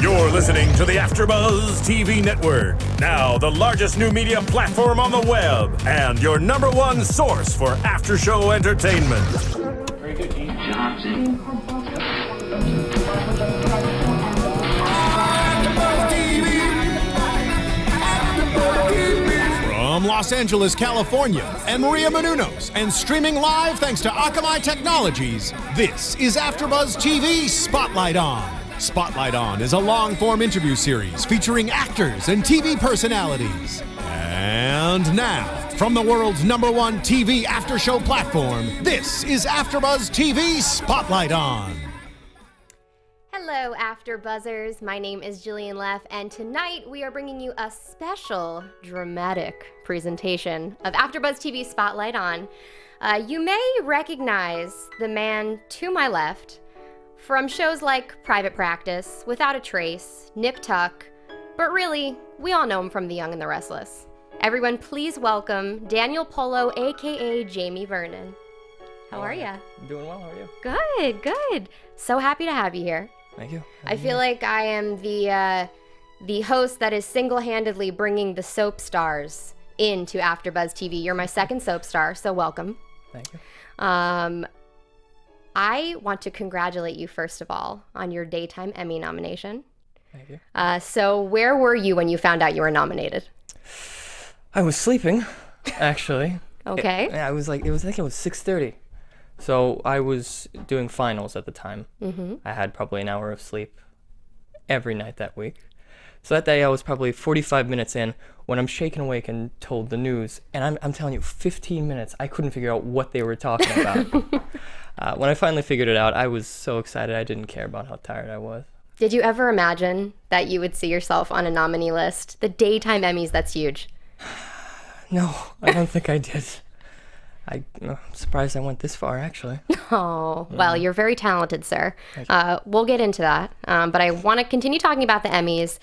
You're listening to the AfterBuzz TV network, now the largest new media platform on the web, and your number one source for after-show entertainment. From Los Angeles, California, and Maria Menounos, and streaming live thanks to Akamai Technologies, this is AfterBuzz TV Spotlight On. Spotlight On is a long-form interview series featuring actors and TV personalities. And now, from the world's number one TV after-show platform, this is AfterBuzz TV Spotlight On. Hello, AfterBuzzers. My name is Jillian Leff, and tonight we are bringing you a special, dramatic presentation of AfterBuzz TV Spotlight On. You may recognize the man to my left from shows like Private Practice, Without a Trace, Nip Tuck, but really, we all know him from The Young and the Restless. Everyone, please welcome Daniel Polo, aka Jamie Vernon. How are ya? Doing well, how are you? Good, good. So happy to have you here. Thank you. I feel like I am the host that is single-handedly bringing the soap stars into AfterBuzz TV. You're my second soap star, so welcome. Thank you. I want to congratulate you, first of all, on your Daytime Emmy nomination. Thank you. So where were you when you found out you were nominated? I was sleeping, actually. Okay. I was like, it was 6:30. So I was doing finals at the time. Mm-hmm. I had probably an hour of sleep every night that week. So that day I was probably 45 minutes in when I'm shaken awake and told the news. And I'm telling you, 15 minutes, I couldn't figure out what they were talking about. When I finally figured it out, I was so excited I didn't care about how tired I was. Did you ever imagine that you would see yourself on a nominee list? The Daytime Emmys, that's huge. No, I don't think I did. I'm surprised I went this far, actually. Oh, well, you're very talented, sir. We'll get into that. But I want to continue talking about the Emmys.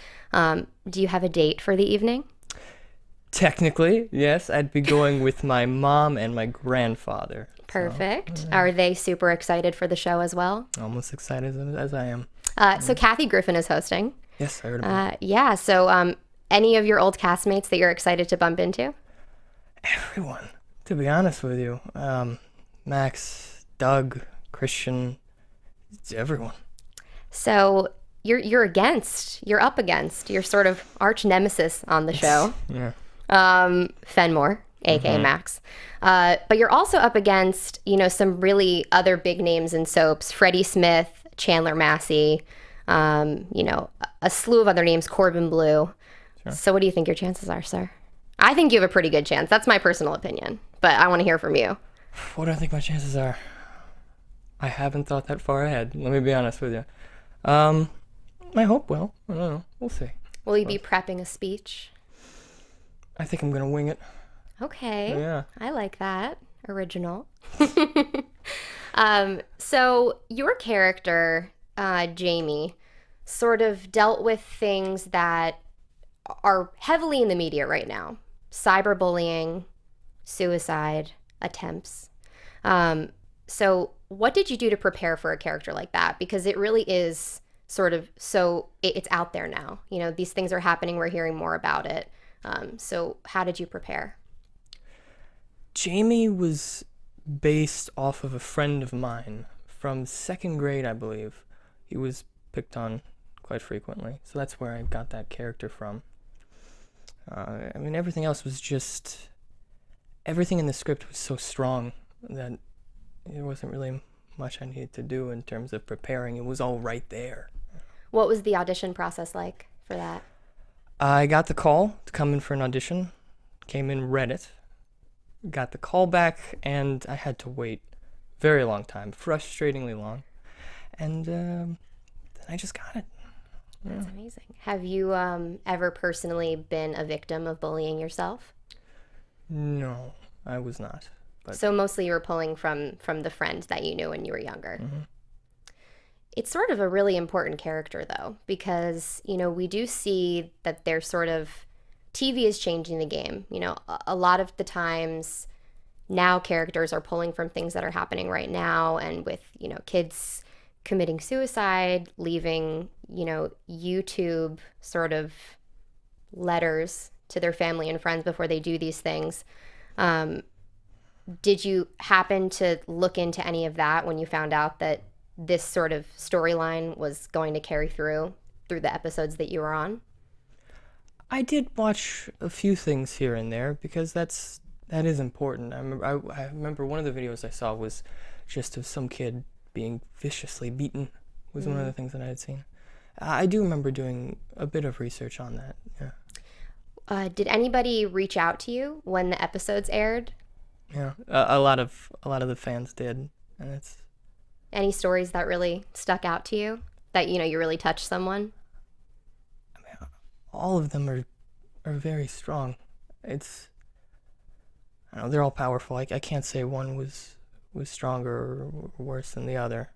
Do you have a date for the evening? Technically, yes. I'd be going with my mom and my grandfather. Perfect. So, Are they super excited for the show as well? Almost excited as I am. So Kathy Griffin is hosting. Yes, I heard about it. Yeah, so any of your old castmates that you're excited to bump into? Everyone, to be honest with you. Max, Doug, Christian, it's everyone. So you're up against your sort of arch nemesis on the show. Yeah. Fenmore, aka Max. But you're also up against, some really other big names in soaps. Freddie Smith, Chandler Massey, a slew of other names, Corbin Bleu. Sure. So what do you think your chances are, sir? I think you have a pretty good chance. That's my personal opinion, but I want to hear from you. What do I think my chances are? I haven't thought that far ahead. Let me be honest with you. I hope well. I don't know. We'll see. Will you be prepping a speech? I think I'm going to wing it. Okay. Yeah. I like that. Original. So your character, Jamie, sort of dealt with things that are heavily in the media right now. Cyberbullying, suicide attempts. So what did you do to prepare for a character like that? Because it really is sort of, it's out there now. These things are happening. We're hearing more about it. So how did you prepare? Jamie was based off of a friend of mine from second grade, I believe. He was picked on quite frequently. So that's where I got that character from. Everything else was just... Everything in the script was so strong that there wasn't really much I needed to do in terms of preparing. It was all right there. What was the audition process like for that? I got the call to come in for an audition. Came in, read it. Got the call back, and I had to wait very long time. Frustratingly long. And then I just got it. That's amazing. Have you ever personally been a victim of bullying yourself? No, I was not. But... So mostly you were pulling from the friends that you knew when you were younger. Mm-hmm. It's sort of a really important character, though, because, we do see that there's sort of... TV is changing the game. A lot of the times now characters are pulling from things that are happening right now, and with, kids committing suicide, leaving, YouTube sort of letters to their family and friends before they do these things. Did you happen to look into any of that when you found out that this sort of storyline was going to carry through the episodes that you were on? I did watch a few things here and there because that is important. I remember one of the videos I saw was just of some kid being viciously beaten was one of the things that I had seen. I do remember doing a bit of research on that. Yeah. Did anybody reach out to you when the episodes aired? Yeah, a lot of the fans did, and it's. Any stories that really stuck out to you that you really touched someone? I mean, all of them are very strong. I don't know, they're all powerful. I can't say one was stronger or worse than the other.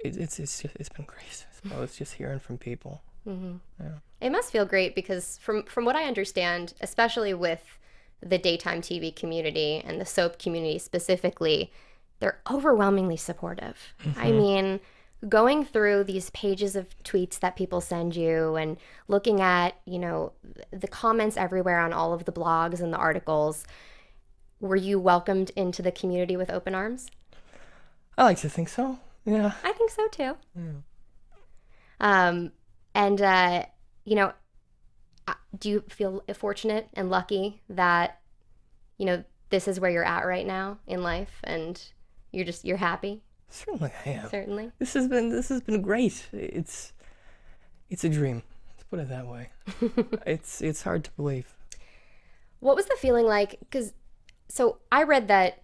It's been great. I suppose just hearing from people. Mm-hmm. Yeah. It must feel great because from what I understand, especially with the daytime TV community and the soap community specifically, they're overwhelmingly supportive. Mm-hmm. I mean, going through these pages of tweets that people send you and looking at, the comments everywhere on all of the blogs and the articles, were you welcomed into the community with open arms? I like to think so. Yeah. I think so too. Yeah. Do you feel fortunate and lucky that, this is where you're at right now in life and you're happy? Certainly I am. Certainly. This has been great. It's a dream. Let's put it that way. It's hard to believe. What was the feeling like? So I read that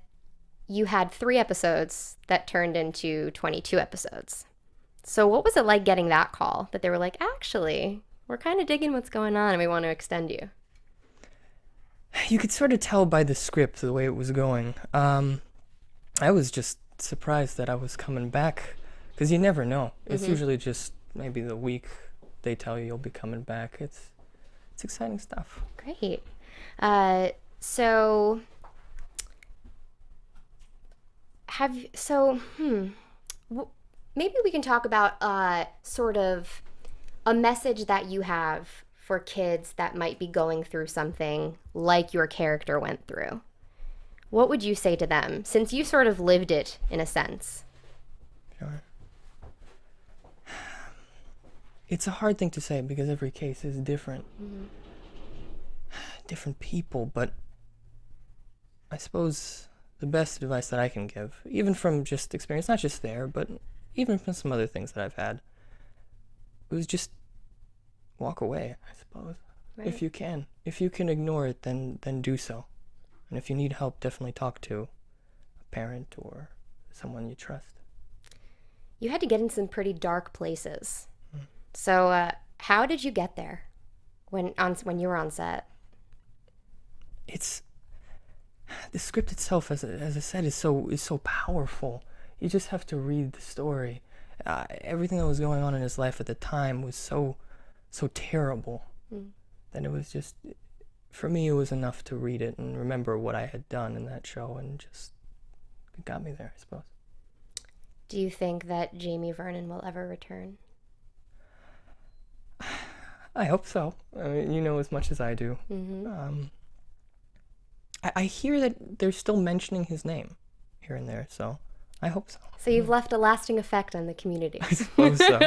you had 3 episodes that turned into 22 episodes. So what was it like getting that call that they were like, actually, we're kind of digging what's going on and we want to extend you? You could sort of tell by the script the way it was going. I was just surprised that I was coming back because you never know. It's usually just maybe the week they tell you you'll be coming back. It's exciting stuff. Great. Maybe we can talk about sort of a message that you have for kids that might be going through something like your character went through. What would you say to them, since you sort of lived it in a sense? Sure. It's a hard thing to say because every case is different. Mm-hmm. Different people, but I suppose the best advice that I can give, even from just experience, not just there, but even from some other things that I've had, was just walk away, I suppose. Right. If you can. If you can ignore it, then do so. And if you need help, definitely talk to a parent or someone you trust. You had to get in some pretty dark places. So how did you get there when you were on set? The script itself, as I said, is so powerful. You just have to read the story. Everything that was going on in his life at the time was so terrible that it was just, for me, it was enough to read it and remember what I had done in that show, and just it got me there, I suppose. Do you think that Jamie Vernon will ever return? I hope so. I mean, you know as much as I do. Mm-hmm. I hear that they're still mentioning his name here and there, so I hope so. So you've left a lasting effect on the community. I suppose so.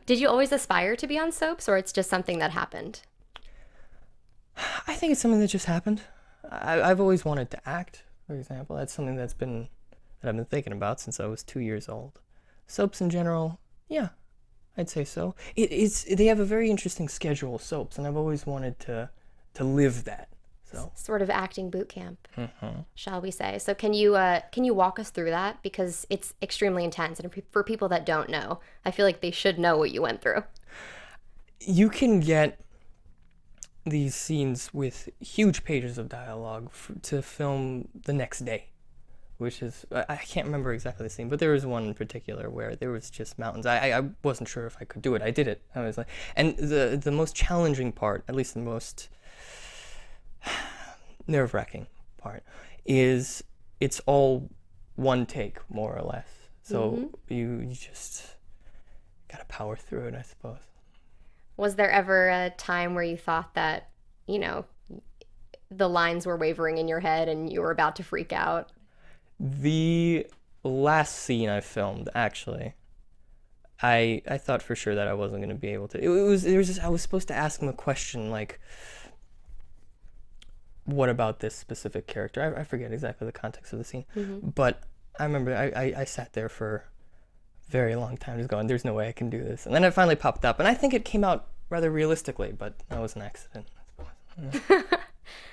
Did you always aspire to be on soaps, or it's just something that happened? I think it's something that just happened. I've always wanted to act, for example. That's something that I've been thinking about since I was 2 years old. Soaps in general, yeah, I'd say so. They have a very interesting schedule, soaps, and I've always wanted to live that. So sort of acting boot camp, mm-hmm. shall we say? So can you walk us through that, because it's extremely intense, and for people that don't know, I feel like they should know what you went through. You can get these scenes with huge pages of dialogue to film the next day, which is, I can't remember exactly the scene, but there was one in particular where there was just mountains. I wasn't sure if I could do it. I did it. I was like, and the most challenging part, at least the most nerve-wracking part, is it's all one take, more or less. So you just gotta power through it, I suppose. Was there ever a time where you thought that, you know, the lines were wavering in your head and you were about to freak out? The last scene I filmed, actually, I thought for sure that I wasn't going to be able to. I was supposed to ask him a question like, what about this specific character? I forget exactly the context of the scene, but I remember I sat there for a very long time just going, there's no way I can do this. And then it finally popped up, and I think it came out rather realistically, but that was an accident, I suppose.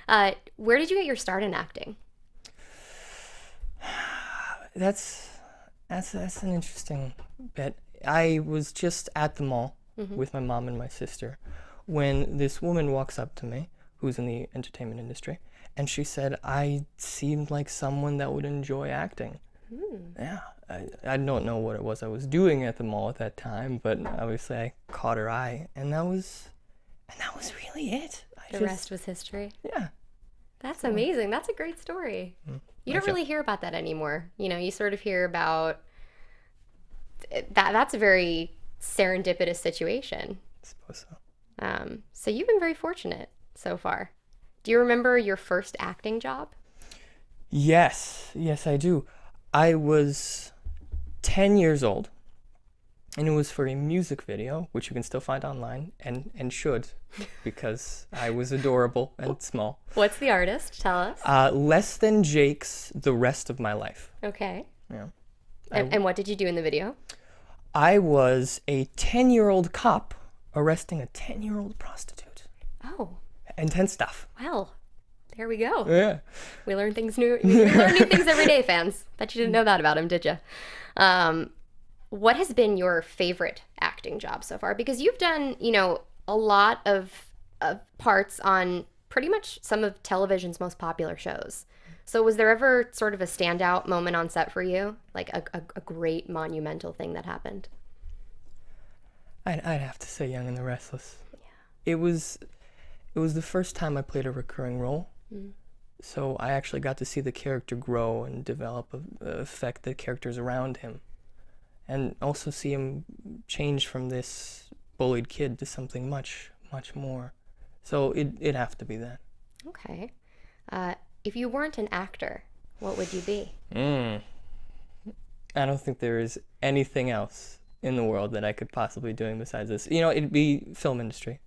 Yeah. Where did you get your start in acting? That's an interesting bit. I was just at the mall with my mom and my sister when this woman walks up to me, who's in the entertainment industry, and she said I seemed like someone that would enjoy acting. Yeah, I don't know what it was I was doing at the mall at that time, but obviously I caught her eye, and that was really it. The rest was history. Yeah. That's amazing. That's a great story. You don't really hear about that anymore. You know, you sort of hear about that. That's a very serendipitous situation. I suppose so. So you've been very fortunate so far. Do you remember your first acting job? Yes, I do. I was 10 years old, and it was for a music video, which you can still find online, and should, because I was adorable and small. What's the artist? Tell us. Less Than Jake's The Rest of My Life. Okay. Yeah. And what did you do in the video? I was a 10-year-old cop arresting a 10-year-old prostitute. Oh. Intense stuff. Well, there we go. Yeah. We learn things new. We learn new things every day, fans. Bet you didn't know that about him, did you? What has been your favorite acting job so far? Because you've done, you know, a lot of parts on pretty much some of television's most popular shows. So was there ever sort of a standout moment on set for you? Like a great monumental thing that happened? I'd have to say Young and the Restless. Yeah. It was the first time I played a recurring role. So I actually got to see the character grow and develop, affect the characters around him. And also see him change from this bullied kid to something much, much more. So it'd have to be that. Okay. If you weren't an actor, what would you be? I don't think there is anything else in the world that I could possibly be doing besides this. You know, it'd be film industry,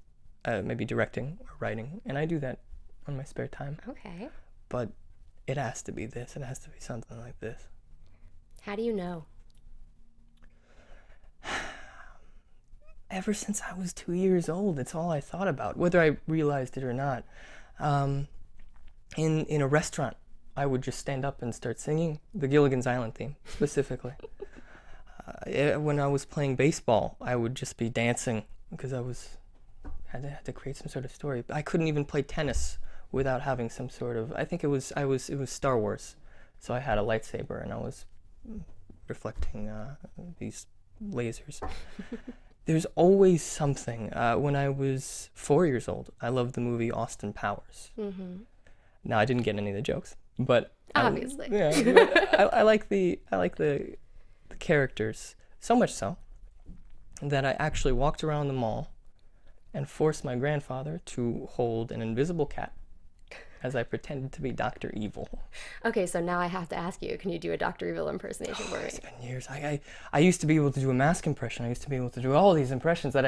maybe directing or writing, and I do that on my spare time. Okay. But it has to be this. It has to be something like this. How do you know? Ever since I was 2 years old, it's all I thought about, whether I realized it or not. In a restaurant, I would just stand up and start singing the Gilligan's Island theme, specifically. When I was playing baseball, I would just be dancing because I had to create some sort of story. I couldn't even play tennis without having some sort of. I think it was Star Wars, so I had a lightsaber and I was reflecting these lasers. There's always something. When I was 4 years old, I loved the movie Austin Powers. Now I didn't get any of the jokes, but obviously, I like the characters so much so that I actually walked around the mall and forced my grandfather to hold an invisible cat as I pretended to be Dr. Evil. Okay, so now I have to ask you, can you do a Dr. Evil impersonation for me? It's been years. I used to be able to do a mask impression. I used to be able to do all these impressions that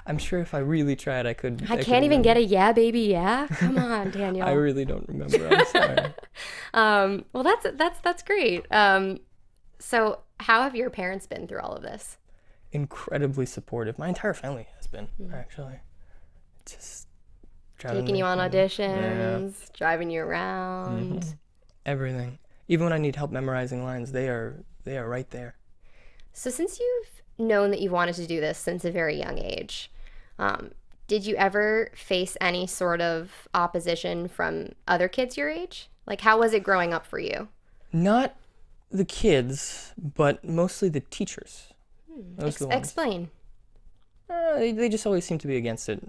I'm sure if I really tried, I could. I can't even get a yeah, baby, yeah? Come on, Daniel. I really don't remember. I'm sorry. Well, that's great. So how have your parents been through all of this? Incredibly supportive. My entire family has been, actually. Just taking you on auditions, driving you around. Everything. Even when I need help memorizing lines, they are right there. So since you've known that you've wanted to do this since a very young age, did you ever face any sort of opposition from other kids your age? Like, how was it growing up for you? Not the kids, but mostly the teachers. Those are the ones. Explain. They just always seem to be against it.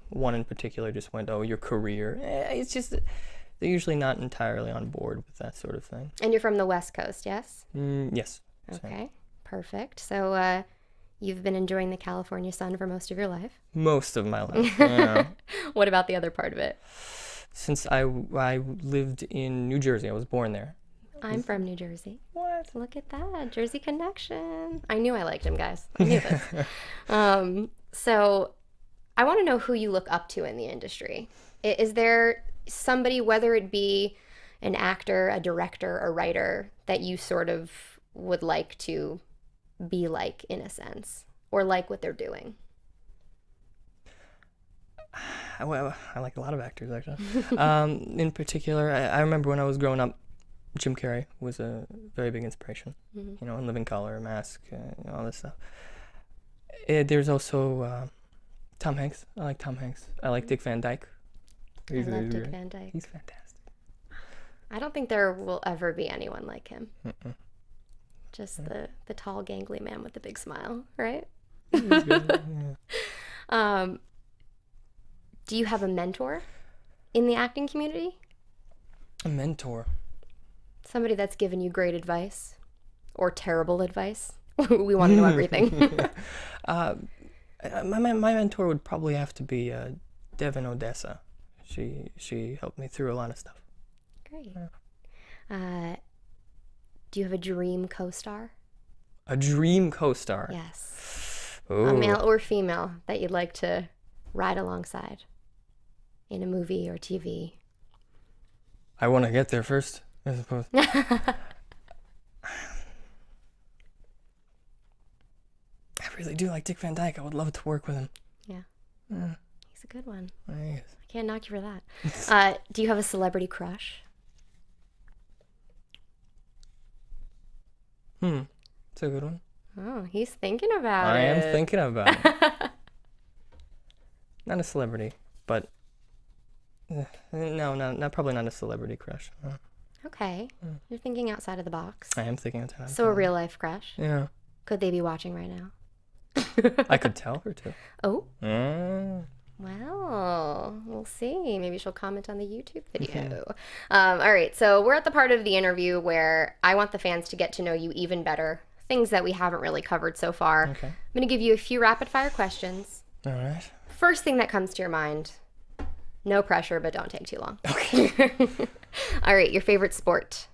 One in particular just went, "Oh, your career." It's just they're usually not entirely on board with that sort of thing. And you're from the West Coast, yes? Yes. Okay, perfect. So you've been enjoying the California sun for most of your life. Most of my life. Yeah. What about the other part of it? Since I lived in New Jersey, I was born there. I'm from New Jersey. What? Look at that, Jersey connection. I knew I liked him, guys. I knew this. So I want to know who you look up to in the industry. Is there somebody, whether it be an actor, a director, a writer, that you sort of would like to be like, in a sense, or like what they're doing? Well, I like a lot of actors, actually. In particular, I remember when I was growing up, Jim Carrey was a very big inspiration. You know, in Living Color, Mask, all this stuff. There's also Tom Hanks. I like Tom Hanks. I like Dick Van Dyke. I love Dick Van Dyke. He's fantastic. I don't think there will ever be anyone like him. Just the tall, gangly man with the big smile, right? He's good, yeah. Do you have a mentor in the acting community? A mentor. Somebody that's given you great advice or terrible advice? We want to know everything. My mentor would probably have to be Devin Odessa. She helped me through a lot of stuff. Great. Do you have a dream co-star? A dream co-star? Yes. Ooh. A male or female that you'd like to ride alongside in a movie or TV? I want to get there first, I suppose. I really do like Dick Van Dyke. I would love to work with him. Yeah. He's a good one. He is. I can't knock you for that. Do you have a celebrity crush? It's a good one. Oh, he's thinking about I it. am thinking about it. Not a celebrity, but no, probably not a celebrity crush. No. Okay. You're thinking outside of the box. I am thinking of So a real life crush? Yeah. Could they be watching right now? I could tell her to. Oh? Mm. Well, we'll see. Maybe she'll comment on the YouTube video. All right, so we're at the part of the interview where I want the fans to get to know you even better. Things that we haven't really covered so far. Okay. I'm going to give you a few rapid fire questions. All right. First thing that comes to your mind. No pressure, but don't take too long. Okay. All right, your favorite sport.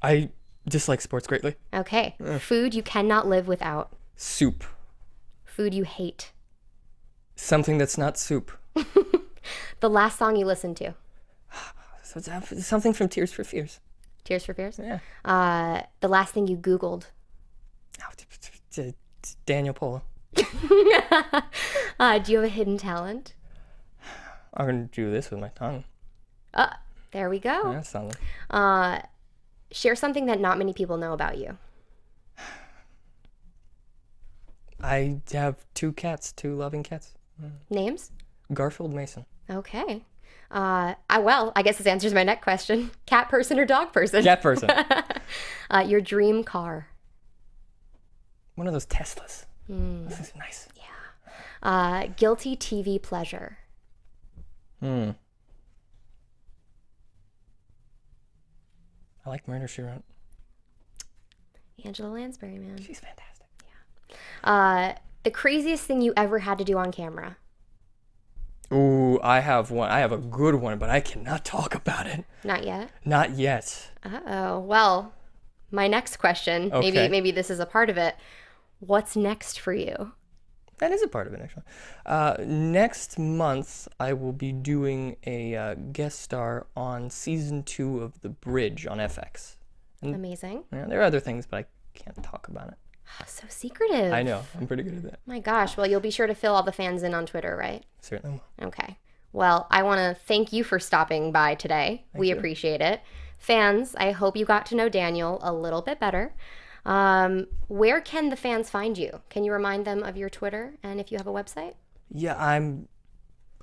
I dislike sports greatly. Okay. Food you cannot live without. Soup. Food you hate. Something that's not soup. The last song you listened to. So it's something from Tears for Fears. Tears for Fears? Yeah. The last thing you Googled. Daniel Polo. Do you have a hidden talent? I'm going to do this with my tongue. There we go. That's something. Share something that not many people know about you. I have two loving cats. Names? Garfield, Mason. Okay. I guess this answers my next question. Cat person or dog person? Cat person. Your dream car? One of those Teslas. Those things are nice. Yeah. Guilty TV pleasure? I like Murder, She Wrote. Angela Lansbury, man. She's fantastic. The craziest thing you ever had to do on camera? Ooh, I have one. I have a good one, but I cannot talk about it. Not yet? Not yet. Uh-oh. Well, my next question, Okay. maybe this is a part of it. What's next for you? That is a part of it, actually. Next month, I will be doing a guest star on season 2 of The Bridge on FX. Amazing. Yeah, there are other things, but I can't talk about it. So secretive. I know. I'm pretty good at that. My gosh. Well, you'll be sure to fill all the fans in on Twitter, right? Certainly will. Okay. Well, I want to thank you for stopping by today. We appreciate it. Fans, I hope you got to know Daniel a little bit better. Where can the fans find you? Can you remind them of your Twitter and if you have a website? Yeah, I'm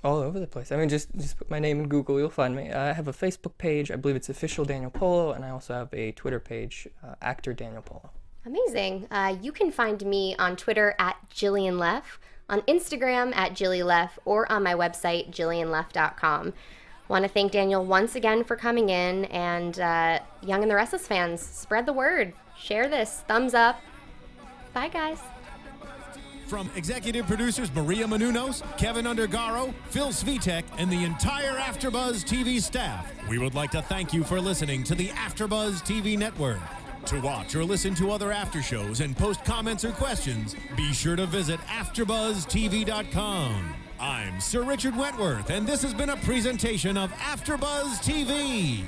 all over the place. I mean, just put my name in Google, you'll find me. I have a Facebook page. I believe it's Official Daniel Polo, and I also have a Twitter page, Actor Daniel Polo. Amazing. You can find me on Twitter at Jillian Leff, on Instagram at Jillian Leff, or on my website, jillianleff.com. Want to thank Daniel once again for coming in, and Young and the Restless fans, spread the word. Share this. Thumbs up. Bye, guys. From executive producers Maria Menounos, Kevin Undergaro, Phil Svitek, and the entire AfterBuzz TV staff, we would like to thank you for listening to the AfterBuzz TV network. To watch or listen to other after shows and post comments or questions, be sure to visit AfterBuzzTV.com. I'm Sir Richard Wentworth, and this has been a presentation of AfterBuzz TV.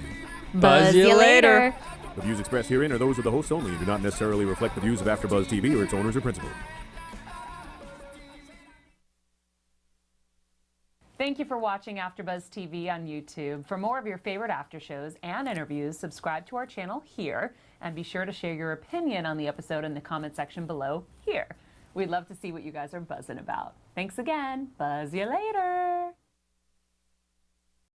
Buzz you later. The views expressed herein are those of the hosts only and do not necessarily reflect the views of AfterBuzz TV or its owners or principals. Thank you for watching AfterBuzz TV on YouTube. For more of your favorite after shows and interviews, subscribe to our channel here, and be sure to share your opinion on the episode in the comment section below here. We'd love to see what you guys are buzzing about. Thanks again. Buzz you later.